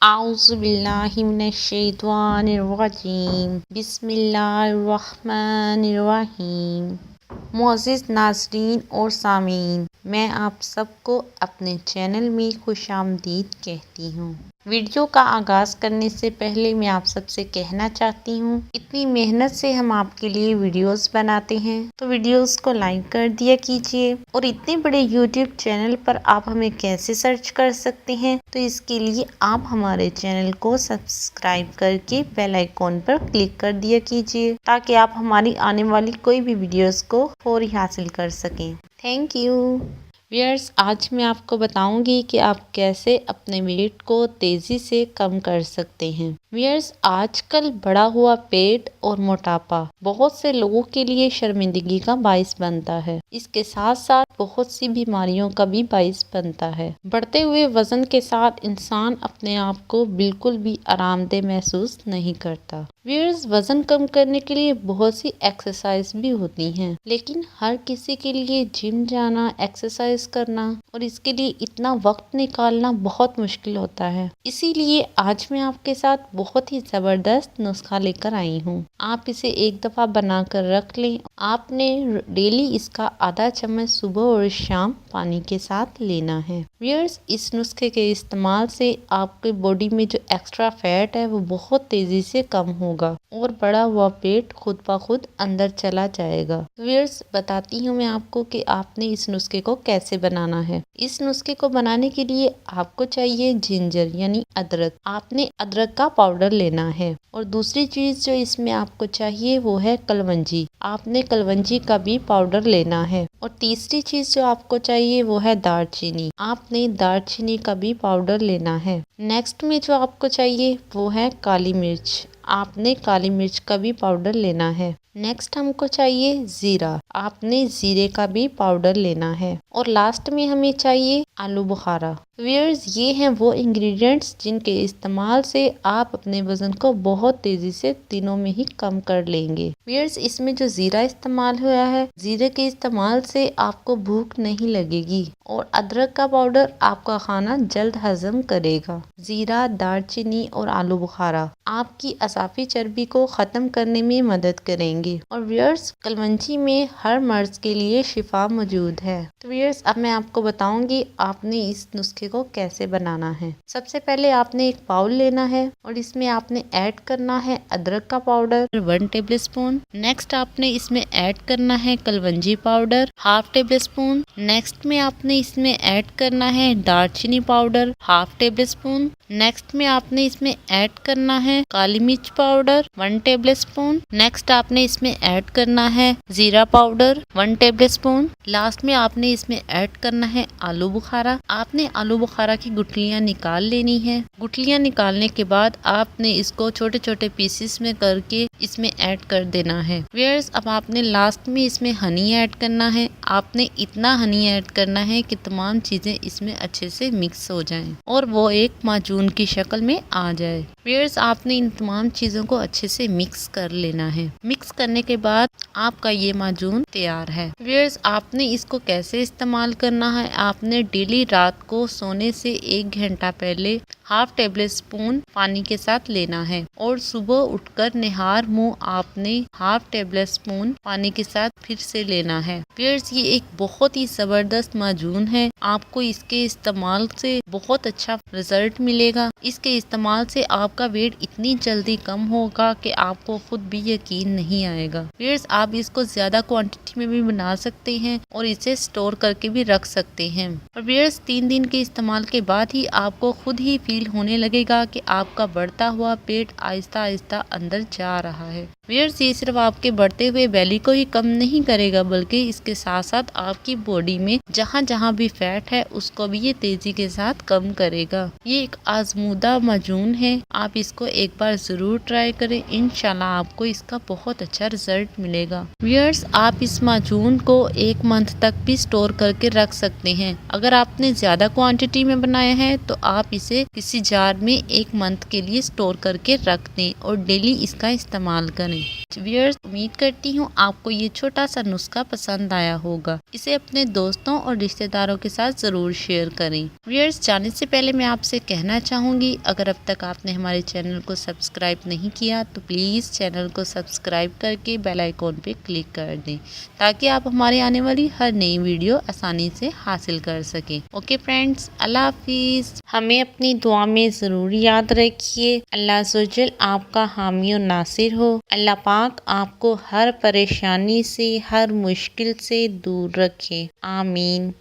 आउज़ुबिल्लाहिमिनश्शैतानिर्रजीम बिस्मिल्लाहिर्रहमानिर्रहीम। मुअज़्ज़िज़ नाज़रीन और सामीन, मैं आप सबको अपने चैनल में खुशामदीद कहती हूँ। वीडियो का आगाज़ करने से पहले मैं आप सबसे कहना चाहती हूँ, इतनी मेहनत से हम आपके लिए वीडियोस बनाते हैं तो वीडियोस को लाइक कर दिया कीजिए। और इतने बड़े यूट्यूब चैनल पर आप हमें कैसे सर्च कर सकते हैं, तो इसके लिए आप हमारे चैनल को सब्सक्राइब करके बेल आइकॉन पर क्लिक कर दिया कीजिए, ताकि आप हमारी आने वाली कोई भी वीडियोस को फौरी हासिल कर सकें। Thank you viewers. आज मैं आपको बताऊंगी कि आप कैसे अपने वेट को तेजी से कम कर सकते हैं। व्यूअर्स, आजकल बढ़ा हुआ पेट और मोटापा बहुत से लोगों के लिए शर्मिंदगी का बाइस बनता है। इसके साथ साथ बहुत सी बीमारियों का भी बाइस बनता है। बढ़ते हुए वजन के साथ इंसान अपने आप को बिल्कुल भी आरामदेह महसूस नहीं करता। व्यूअर्स, वजन कम करने के लिए बहुत सी एक्सरसाइज भी होती हैं, लेकिन हर किसी के लिए जिम जाना, एक्सरसाइज करना और इसके लिए इतना वक्त निकालना बहुत मुश्किल होता है। इसीलिए आज मैं आपके साथ बहुत ही जबरदस्त नुस्खा लेकर आई हूँ। आप इसे एक दफा बनाकर रख लें। आपने डेली इसका आधा चम्मच सुबह और शाम पानी के साथ लेना है। व्यूअर्स, इस नुस्खे के इस्तेमाल से आपके बॉडी में जो एक्स्ट्रा फैट है वो बहुत तेजी से कम होगा और बढ़ा हुआ पेट खुद ब खुद अंदर चला जाएगा। व्यूअर्स, बताती हूँ मैं आपको कि आपने इस नुस्खे को कैसे बनाना है। इस नुस्खे को बनाने के लिए आपको चाहिए जिंजर यानी अदरक। आपने अदरक का पाउडर लेना है। और दूसरी चीज जो इसमें आपको चाहिए वो है कलवंजी। आपने कलवंजी का भी पाउडर लेना है। और तीसरी चीज जो आपको चाहिए वो है दालचीनी। आपने दालचीनी का भी पाउडर लेना है। नेक्स्ट में जो आपको चाहिए वो है काली मिर्च। आपने काली मिर्च का भी पाउडर लेना है। नेक्स्ट हमको चाहिए जीरा। आपने जीरे का भी पाउडर लेना है। और लास्ट में हमें चाहिए आलू बुखारा। व्यूअर्स, ये हैं वो इंग्रेडिएंट्स जिनके इस्तेमाल से आप अपने वजन को बहुत तेजी से दिनों में ही कम कर लेंगे। व्यूअर्स, इसमें जो जीरा इस्तेमाल हुआ है, जीरे के इस्तेमाल से आपको भूख नहीं लगेगी और अदरक का पाउडर आपका खाना जल्द हजम करेगा। जीरा, दालचीनी और आलू बुखारा आपकी असाफी चर्बी को खत्म करने में मदद करेंगे। और व्यूअर्स, कलवंजी में हर मर्ज के लिए शिफा मौजूद है। तो व्यूअर्स, अब मैं आपको बताऊंगी आपने इस नुस्खे को कैसे बनाना है। सबसे पहले आपने एक बाउल लेना है और इसमें आपने ऐड करना है अदरक का पाउडर 1 टेबल स्पून। नेक्स्ट आपने इसमें ऐड करना है kalonji powder 1/2 table spoon. Next में आपने इसमें ऐड करना है दालचीनी पाउडर 1/2 टेबल स्पून। नेक्स्ट में आपने इसमें ऐड करना है काली मिर्च पाउडर 1 टेबल स्पून। नेक्स्ट आपने इसमें ऐड करना है जीरा पाउडर 1 टेबल स्पून। लास्ट में आपने इसमें ऐड करना है आलू बुखारा। आपने आलू बुखारा की गुठलियां निकाल लेनी है। गुठलियां निकालने के बाद आपने इसको छोटे छोटे पीसेस में करके इसमें ऐड कर देना है। व्यूअर्स, अब आपने लास्ट में इसमें हनी ऐड करना है। आपने इतना हनी ऐड करना है कि तमाम चीजें इसमें अच्छे से मिक्स हो जाएं और वो एक माजून की शक्ल में आ जाए। व्यूअर्स, आपने इन तमाम चीजों को अच्छे से मिक्स कर लेना है। मिक्स करने के बाद आपका ये माजून तैयार है। व्यूअर्स, आपने इसको कैसे इस्तेमाल करना है, आपने डेली रात को सोने से 1 घंटा पहले 1/2 टेबल स्पून पानी के साथ लेना है और सुबह उठकर निहार मुंह आपने 1/2 टेबल स्पून पानी के साथ फिर से लेना है। व्यूअर्स, ये एक बहुत ही जबरदस्त माजून है। आपको इसके इस्तेमाल से बहुत अच्छा रिजल्ट मिलेगा। इसके इस्तेमाल से आपका वेट इतनी जल्दी कम होगा कि आपको खुद भी यकीन नहीं आएगा। व्यूअर्स, आप इसको ज्यादा क्वांटिटी में भी बना सकते हैं और इसे स्टोर करके भी रख सकते हैं। और व्यूअर्स, 3 दिन के इस्तेमाल के बाद ही आपको खुद ही फील होने लगेगा कि आपका बढ़ता हुआ पेट आहिस्ता आहिस्ता अंदर जा रहा है। व्यूअर्स, ये सिर्फ आपके बढ़ते हुए बेली को ही कम नहीं करेगा, बल्कि इसके साथ साथ आपकी बॉडी में जहाँ जहाँ भी फैट है उसको भी ये तेजी के साथ कम करेगा। ये एक आजमूदा माजून है। आप इसको एक बार जरूर ट्राई करें। इंशाल्लाह आपको इसका बहुत अच्छा रिजल्ट मिलेगा। व्यूअर्स, आप इस माजून को 1 मंथ तक भी स्टोर करके रख सकते हैं। अगर आपने ज्यादा क्वांटिटी में बनाया है तो आप इसे किसी जार में 1 मंथ के लिए स्टोर करके रख दें और डेली इसका इस्तेमाल करें। व्यूअर्स, उम्मीद करती हूँ आपको ये छोटा सा नुस्खा पसंद आया होगा। इसे अपने दोस्तों और रिश्तेदारों के साथ ज़रूर शेयर करें। व्यूअर्स, जाने से पहले मैं आपसे कहना चाहूँगी, अगर अब तक आपने हमारे चैनल को सब्सक्राइब नहीं किया तो प्लीज़ चैनल को सब्सक्राइब करके बेल आइकॉन पे क्लिक कर दें, ताकि आप हमारे आने वाली हर नई वीडियो आसानी से हासिल कर सकें। ओके फ्रेंड्स, अल्लाह हाफिज़। हमें अपनी दुआ में ज़रूर याद रखिए। अल्लाह सुजल आपका हामी और नासिर हो। अल्लाह पाक आपको हर परेशानी से, हर मुश्किल से दूर रखे। आमीन।